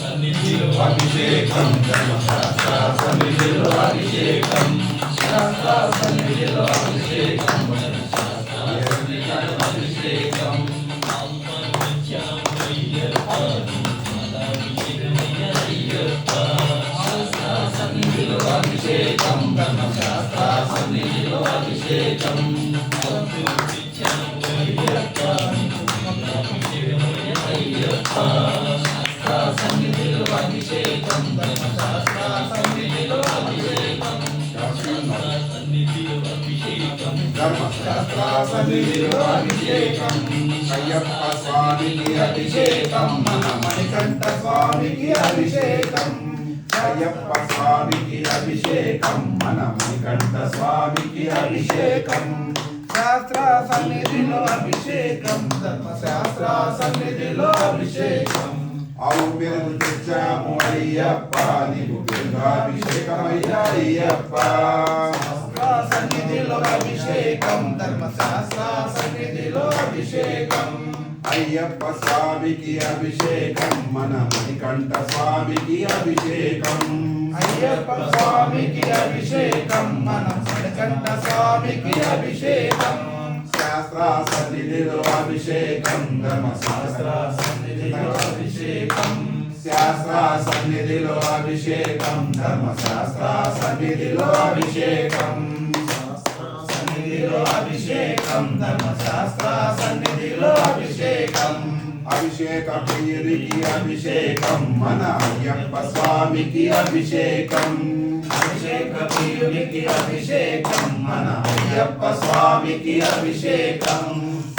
సన్నిధిలో అభిషేకం ధర్మశాస్త్ర సన్నిధిలో అభిషేకం శాస్త్ర సన్నిధిలో అభిషేకం అభిషేకం సన్నిధిలో అభిషేకం ధర్మశాస్త్ర సన్నిధిలో అభిషేకం సన్నిధిలో అభిషేకం ధర్మశాస్త్ర సన్నిధిలో అభిషేకం సన్నిధిలో అభిషేకం ధర్మశాస్త్ర సన్నిధిలో అభిషేకం అయ్యప్ప స్వామికి అభిషేకం మన మణికంఠ స్వామికి అభిషేకం అయ్యప్ప స్వామికి అభిషేకం మన మణికంఠ స్వామికి అభిషేకం శాస్త్ర సన్నిధిలో అభిషేకం ధర్మశాస్త్ర సన్నిధిలో అభిషేకం ఆవు పెరుగు తెచ్చాము అయ్యప్ప నీకు పెరుగాభిషేకమయ్యా అయ్యప్ప శాస్త్ర సన్నిధిలో అభిషేకం ధర్మశాస్త్ర సన్నిధిలో అభిషేకం అయ్యప్ప స్వామికి అభిషేకం మన మణికంఠ స్వామికి అభిషేకం అయ్యప్ప స్వామికి అభిషేకం మన మణికంఠ స్వామికి అభిషేకం శాస్త్ర సన్నిధిలో అభిషేకం ధర్మశాస్త్ర సన్నిధిలో అభిషేకం శాస్త్ర సన్నిధిలో అభిషేకం ధర్మశాస్త్ర సన్నిధిలో అభిషేకం సన్నిధిలో అభిషేకం ధర్మశాస్త్ర సన్నిధిలో అభిషేకం అభిషేక ప్రియుడికి అభిషేకం మన అయ్యప్ప స్వామికి అభిషేకం అభిషేక ప్రియుడికి అభిషేకం మన అయ్యప్ప స్వామికి అభిషేకం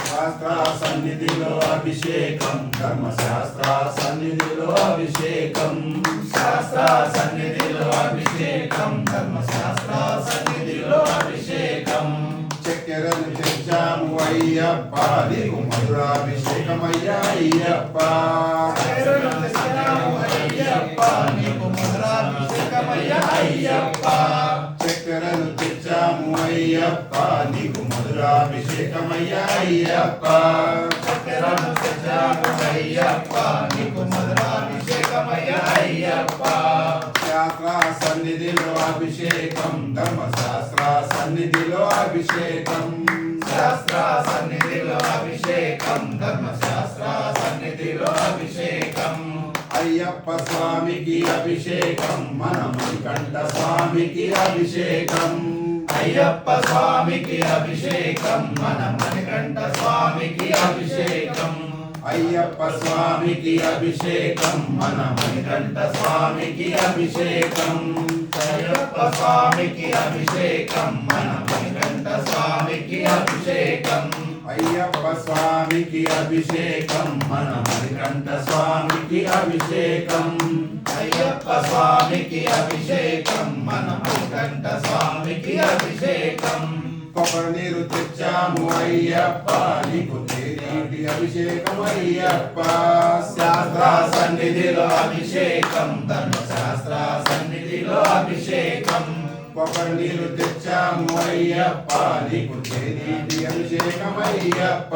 శాస్త్ర సన్నిధిలో అభిషేకం ధర్మశాస్త్ర సన్నిధిలో అభిషేకం శాస్త్ర సన్నిధిలో అభిషేకం ధర్మశాస్త్ర సన్నిధిలో అభిషేకం చక్కెరను తెచ్చాము అయ్యప్ప నీకు మధురాభిషేకమయ్యా అయ్యప్ప చక్కెరను తెచ్చాము అయ్యప్ప నీకు మధురాభిషేకమయ్యా అయ్యప్ప చక్కెరను తెచ్చాము అయ్యప్ప నీకు మధురాభిషేకమయ్యా అయ్యప్ప చక్కెరను తెచ్చాము అయ్యప్ప నీకు మధురాభిషేకమయ్యా అయ్యప్ప శాస్త్ర సన్నిధిలో అభిషేకం ధర్మశాస్త్ర సన్నిధిలో అభిషేకం శాస్త్ర సన్నిధిలో అభిషేకం ధర్మశాస్త్ర సన్నిధిలో అభిషేకం అయ్యప్ప స్వామికి అభిషేకం మన మణికంఠ స్వామికి అభిషేకం అయ్యప్ప స్వామికి అభిషేకం మన మణికంఠ స్వామికి అభిషేకం అయ్యప్ప స్వామికి అభిషేకం మన మణికంఠ స్వామికి అభిషేకం అయ్యప్ప స్వామికి అభిషేకం మన మణికంఠ స్వామికి అభిషేకం అయ్యప్ప స్వామికి అభిషేకం మన మణికంఠ స్వామికి అభిషేకం అయ్యప్ప స్వామికి అభిషేకం మన మణికంఠ స్వామికి అభిషేకం కొబ్బరి నీరు తెచ్చాము అయ్యప్ప నీకు తేనీటి అభిషేకం అయ్యప్ప శాస్త్ర సన్నిధిలో అభిషేకం ధర్మశాస్త్ర సన్నిధిలో అభిషేకం కొబ్బరి నీరు తెచ్చాము అయ్యప్ప నీకు తేనీటి అభిషేకం అయ్యప్ప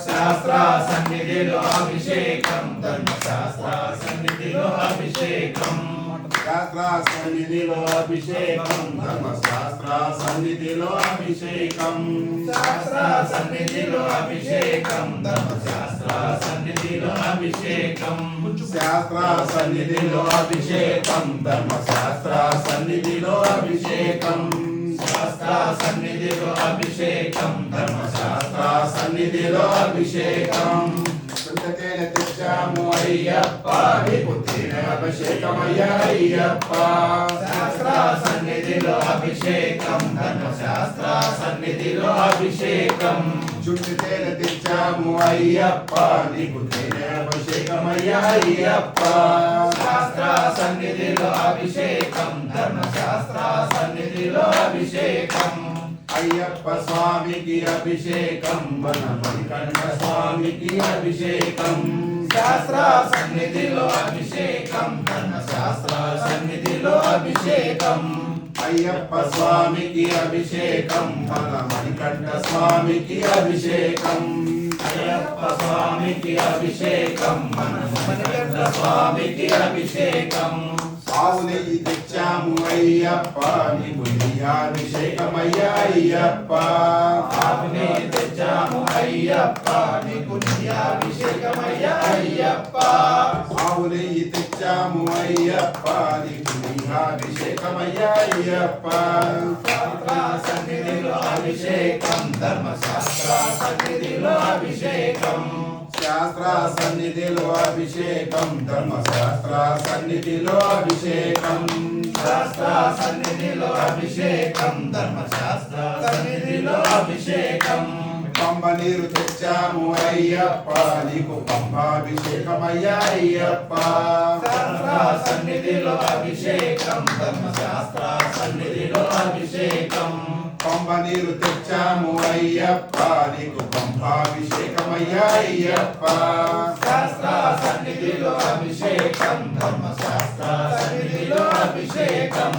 శాస్త్ర సన్నిధిలో అభిషేకం ధర్మశాస్త్ర సన్నిధిలో అభిషేకం శాస్త్ర సన్నిధిలో అభిషేకం ధర్మశాస్త్ర సన్నిధిలో అభిషేకం శాస్త్ర సన్నిధిలో అభిషేకం ధర్మశాస్త్ర సన్నిధిలో అభిషేకం శాస్త్ర సన్నిధిలో అభిషేకం ధర్మశాస్త్ర సన్నిధిలో అభిషేకం శాస్త్ర సన్నిధిలో అభిషేకం ధర్మశాస్త్ర సన్నిధిలో అభిషేకం తేనె తెచ్చాము అయ్యప్ప నీకు తేనె అభిషేకమయ్యా అయ్యప్ప శాస్త్ర సన్నిధిలో అభిషేకం ధర్మశాస్త్ర సన్నిధిలో అభిషేకం చుట్టు తేనె తెచ్చాము అయ్యప్ప నీకు తేనె అభిషేకమయ్యా అయ్యప్ప శాస్త్ర సన్నిధిలో అభిషేకం ధర్మశాస్త్ర సన్నిధిలో అభిషేకం అయ్యప్ప స్వామికి అభిషేకం మన మణికంఠ స్వామికి అభిషేకం శాస్త్ర సన్నిధిలో అభిషేకం ధర్మశాస్త్ర సన్నిధిలో అభిషేకం అయ్యప్ప స్వామికి అభిషేకం మన మణికంఠ స్వామికి అభిషేకం అయ్యప్ప స్వామికి అభిషేకం మన మణికంఠ స్వామికి అభిషేకం ఆవు నెయ్యి తెచ్చాము అయ్యప్ప నీకు నెయ్యాభిషేకమయ్యా అయ్యప్ప ఆవు నెయ్యి తెచ్చాము అయ్యప్ప నీకు నెయ్యాభిషేకమయ్యా అయ్యప్ప ఆవు నెయ్యి తెచ్చాము అయ్యప్ప నీకు నెయ్యాభిషేకమయ్యా అయ్యప్ప సన్నిధిలో అభిషేకం ధర్మశాస్త్ర సన్నిధిలో అభిషేకం శాస్త్ర సన్నిధిలో అభిషేకం ధర్మశాస్త్ర సన్నిధిలో అభిషేకం శాస్త్ర సన్నిధిలో అభిషేకం ధర్మశాస్త్ర సన్నిధిలో అభిషేకం పంబ నీరు తెచ్చాము అయ్యప్ప నీకు పంబాభిషేకమయ్యా అయ్యప్ప శాస్త్ర సన్నిధిలో అభిషేకం ధర్మశాస్త్ర సన్నిధిలో అభిషేకం పంబ నీరు తెచ్చాము అయ్యప్ప నీకు పంబాభిషేకమయ్యా అయ్యప్ప శాస్త్ర సన్నిధిలో అభిషేకం ధర్మశాస్త్ర సన్నిధిలో అభిషేకం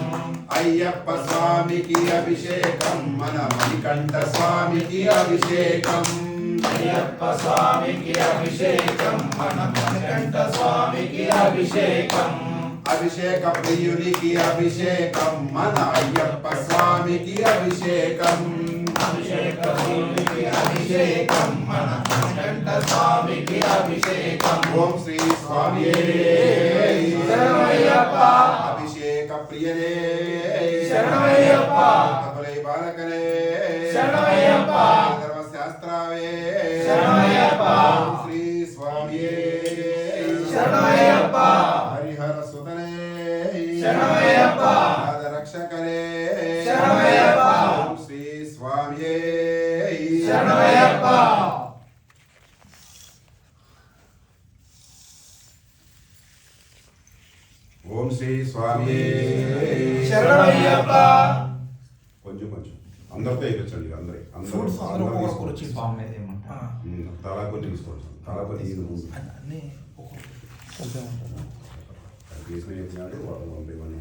అయ్యప్ప స్వామికి అభిషేకం మన మణికంఠ స్వామికి అభిషేకం అయ్యప్ప స్వామికి అభిషేకం మన మణికంఠ స్వామికి అభిషేకం అభిషేక ప్రియునికి అభిషేకం మన అయ్యప్ప స్వామికి అభిషేకం అభిషేక ప్రియునికి అభిషేకం మన మణికంఠ స్వామికి అభిషేకం ఓం శ్రీ స్వామి శరణమయ్యప్ప అభిషేక ప్రియనే శరణమయ్యప్ప అభయ బాలకనే శరణమయ్యప్ప ధర్మశాస్త్రావే శరణమయ్యప్ప శ్రీ స్వామి శరణమయ్యప్ప హరిహర సుతనే శరణమయ్యప్ప రక్షకనే శరణమయ్యప్ప శ్రీ స్వామి శరణమయ్యప్ప ఓం శ్రీ స్వామి శరణమయ్యప్ప కొంచెం కొంచెం అందరితో ఎగొచ్చండి అందరూ తలా కొన్ని తీసుకోవచ్చు తలా కొన్ని చేసినాడు వాళ్ళు పంపేమని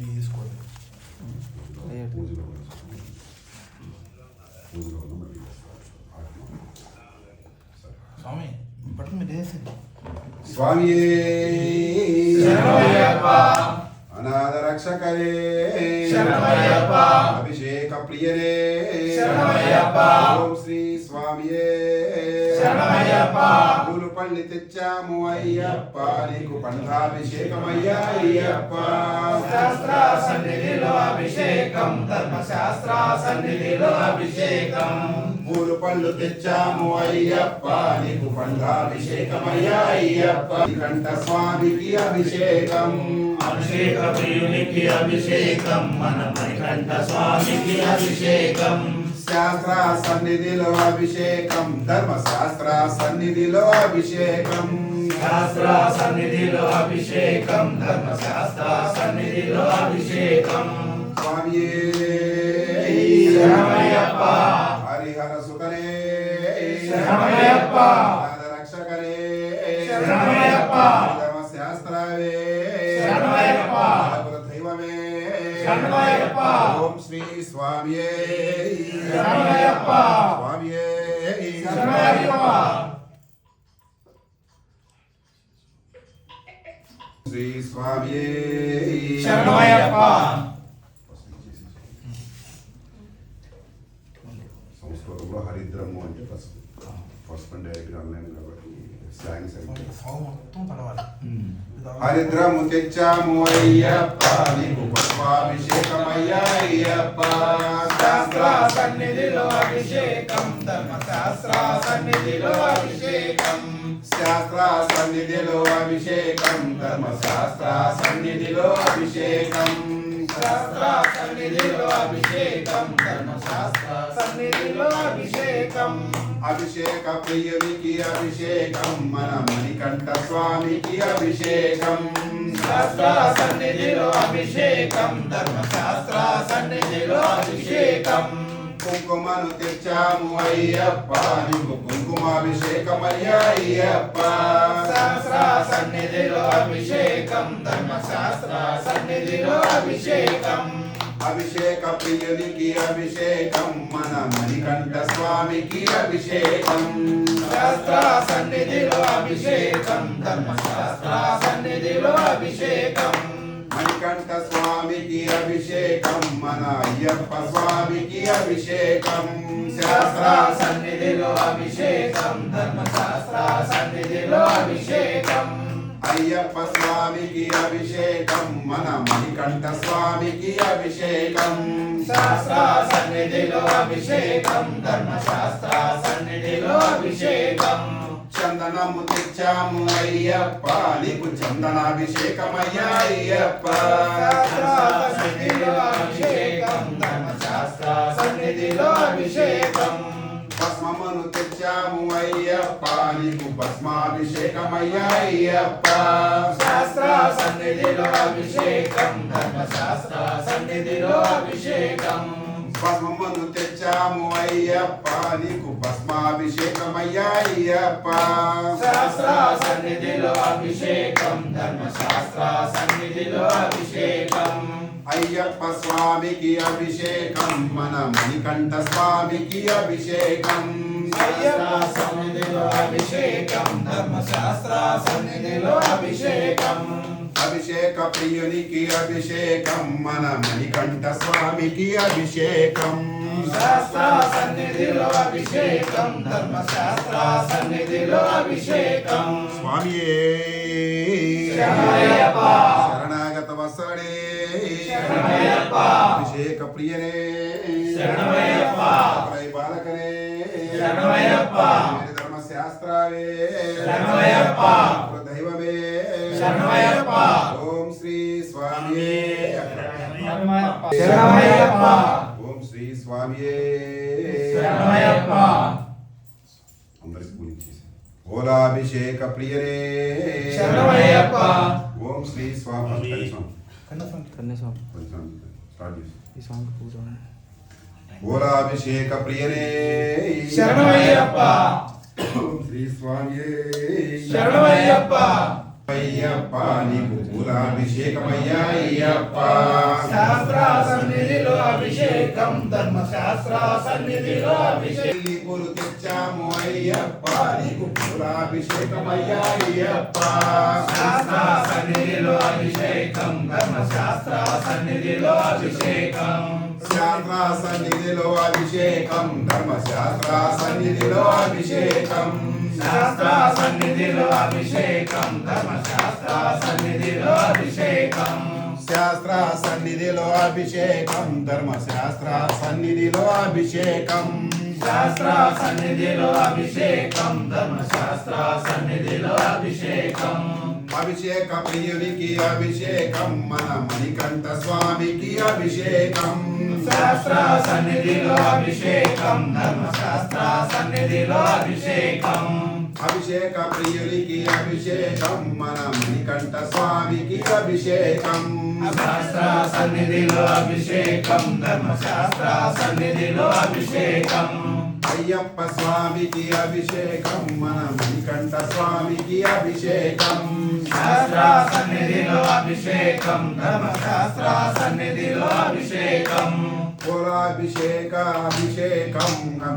తీసుకోండి పూజలో స్వామి ఇప్పటికి మీరు వేసింది స్వామి అనాథ రక్షకరే అభిషేక ప్రియరే ఓం శ్రీ స్వామియే పూలు పళ్ళి తెచ్చాము అయ్యప్ప నీకు పండాభిషేకమయ్యా అయ్యప్ప శాస్త్ర సన్నిధిలో అభిషేకం ధర్మశాస్త్ర సన్నిధిలో అభిషేకం పూలు పళ్ళు తెచ్చాము అయ్యప్ప నీకు పండాభిషేకమయ్యా అయ్యప్ప కంఠ స్వామికి అభిషేకం అభిషేక ప్రియునికి అభిషేకం మన మణికంఠ స్వామికి అభిషేకం శాస్త్ర సన్నిధిలో అభిషేకం ధర్మశాస్త్ర సన్నిధిలో అభిషేకం శాస్త్ర సన్నిధిలో అభిషేకం ధర్మశాస్త్ర సన్నిధిలో అభిషేకం స్వామి శరణమయ్యప్ప హరిహర సుతనే శరణమయ్యప్ప రక్షకరే శరణమయ్యప్ప ధర్మశాస్త్రావే శరణమయ్యప్ప దైవమే శరణమయ్యప్ప ఓం శ్రీ స్వామియే శరణమయ్యప్ప స్వామియే శరణమయ్యప్ప శ్రీ స్వామియే శరణమయ్యప్ప సంస్కృతంలో హరిద్రము అంటే ఫస్ట్ డైరెక్ట్ ఆన్లైన్ కాబట్టి స్లాంగ్స్ అయితే హరిద్రము తెచ్చాము అయ్యప్ప నీకు పుష్పాభిషేకమయ్యా అయ్యప్ప శాస్త్ర సన్నిధిలో అభిషేకం ధర్మశాస్త్ర సన్నిధిలో అభిషేకం శాస్త్ర సన్నిధిలో అభిషేకం ధర్మశాస్త్ర సన్నిధిలో అభిషేకం శాస్త్ర సన్నిధిలో అభిషేకం ధర్మశాస్త్ర సన్నిధిలో అభిషేకం అభిషేక ప్రియునికి అభిషేకం మన మణికంఠ స్వామికి అభిషేకం శాస్త్ర సన్నిధిలో అభిషేకం ధర్మశాస్త్ర సన్నిధిలో అభిషేకం కుంకుమను తెచ్చాము అయ్యప్ప నీకు కుంకుమాభిషేకమయ్యా అయ్యప్ప శాస్త్ర సన్నిధిలో అభిషేకం ధర్మశాస్త్ర సన్నిధిలో అభిషేకం అభిషేక ప్రియునికి అభిషేకం మన మణికంఠ స్వామికి అభిషేకం శాస్త్ర సన్నిధిలో అభిషేకం ధర్మశాస్త్ర సన్నిధిలో అభిషేకం మణికంఠ స్వామికి అభిషేకం మన అయ్యప్ప స్వామికి అభిషేకం శాస్త్ర సన్నిధిలో అభిషేకం ధర్మశాస్త్ర సన్నిధిలో అభిషేకం అయ్యప్ప స్వామికి అభిషేకం మన మణికంఠ స్వామికి అభిషేకం శాస్త్ర సన్నిధిలో అభిషేకం ధర్మశాస్త్ర సన్నిధిలో అభిషేకం చందనము తెచ్చాము అయ్యప్ప నీకు చందనాభిషేకమయ్యా అయ్యప్ప సన్నిధిలో అభిషేకం ధర్మశాస్త్ర సన్నిధిలో అభిషేకం భస్మమును తెచ్చాము అయ్యప్ప నీకు భస్మాభిషేకమయ్యా అయ్యప్ప శాస్త్ర సన్నిధిలో అభిషేకం ధర్మశాస్త్ర సన్నిధిలో అభిషేకం భస్మమును తెచ్చాము అయ్యప్ప నీకు భస్మాభిషేకమయ్యా అయ్యప్ప శాస్త్ర సన్నిధిలో అభిషేకం ధర్మశాస్త్ర సన్నిధిలో అభిషేకం అయ్యప్ప స్వామికి అభిషేకం మన మణికంఠ స్వామికి అభిషేకం అయ్యప్ప సన్నిధిలో అభిషేకం ధర్మశాస్త్ర సన్నిధిలో అభిషేకం అభిషేక ప్రియునికి అభిషేకం మన మణికంఠ స్వామికి అభిషేకం శాస్త్ర సన్నిధిలో అభిషేకం ధర్మశాస్త్ర సన్నిధిలో అభిషేకం స్వామియే శరణమయ్యప్ప. శరణాగత వత్సలే శరణమయ్యప్ప. అభిషేక ప్రియనే శరణమయ్యప్ప. పరై బాలకనే శరణమయ్యప్ప. ధర్మశాస్త్రావే శరణమయ్యప్ప. దైవమే శరణమయ్యప్ప. ఓం శ్రీ స్వామియే శరణమయ్యప్ప. ఓం శ్రీ స్వామియే శరణమయ్యప్ప. అందరికి పూజించేసి ఓలాభిషేక ప్రియనే శరణమయ్యప్ప. ఓం శ్రీ స్వామి కన్యాస్వామి స్టార్ట్ చేసి ఈ సాంగ్ పూజ ఓలాభిషేక ప్రియనే శరణమయ్యప్ప. ఓం శ్రీ స్వామియే శరణమయ్యప్ప. అయ్యప్ప నీకు పూలాభిషేకమయ్యా అయ్యప్ప శాస్త్ర సన్నిధిలో అభిషేకం ధర్మశాస్త్ర సన్నిధిలో అభిషేకం పెళ్లి పూలు తెచ్చాము అయ్యప్ప నీకు పూలాభిషేకమయ్యా అయ్యప్ప శాస్త్ర సన్నిధిలో అభిషేకం ధర్మశాస్త్ర సన్నిధిలో అభిషేకం శాస్త్ర సన్నిధిలో అభిషేకం ధర్మశాస్త్ర సన్నిధిలో అభిషేకం శాస్త్ర సన్నిధిలో అభిషేకం ధర్మశాస్త్ర సన్నిధిలో అభిషేకం శాస్త్ర సన్నిధిలో అభిషేకం ధర్మశాస్త్ర సన్నిధిలో అభిషేకం శాస్త్ర సన్నిధిలో అభిషేకం ధర్మశాస్త్ర సన్నిధిలో అభిషేకం అభిషేక ప్రియునికి అభిషేకం మన మణికంఠ స్వామికి అభిషేకం శాస్త్ర సన్నిధిలో అభిషేకం ధర్మశాస్త్ర సన్నిధిలో అభిషేకం అభిషేక ప్రియునికి అభిషేకం మన మణికంఠ స్వామికి అభిషేకం శాస్త్ర సన్నిధిలో అభిషేకం ధర్మశాస్త్ర సన్నిధిలో అభిషేకం అయ్యప్ప స్వామికి అభిషేకం మన మణికంఠ స్వామికి అభిషేకం శాస్త్ర సన్నిధిలో అభిషేకం ధర్మశాస్త్ర సన్నిధిలో అభిషేకం పూలాభిషేక అభిషేకం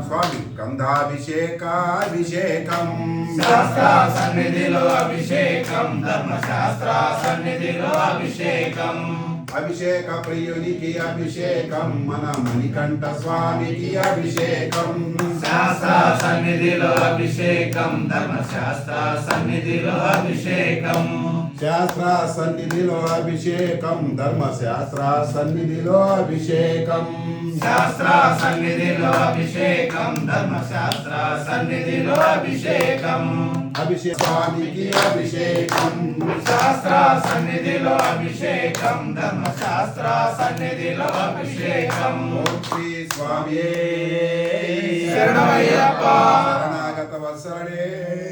స్వామి గంధాభిషేక అభిషేకం శాస్త్ర సన్నిధిలో అభిషేకం ధర్మశాస్త్ర సన్నిధిలో అభిషేకం అభిషేక ప్రియునికి అభిషేకం మన మణికంఠ స్వామికి అభిషేకం శాస్త్ర సన్నిధిలో అభిషేకం ధర్మశాస్త్ర సన్నిధిలో అభిషేకం శాస్త్ర సన్నిధిలో అభిషేకం ధర్మశాస్త్ర సన్నిధిలో అభిషేకం శాస్త్ర సన్నిధిలో అభిషేకం ధర్మశాస్త్ర సన్నిధిలో అభిషేకం అభిషేక స్వామికి అభిషేకం శాస్త్ర సన్నిధిలో అభిషేకం ధర్మశాస్త్ర సన్నిధిలో అభిషేకం ఓం శ్రీ స్వామియే శరణమయ్యప్ప.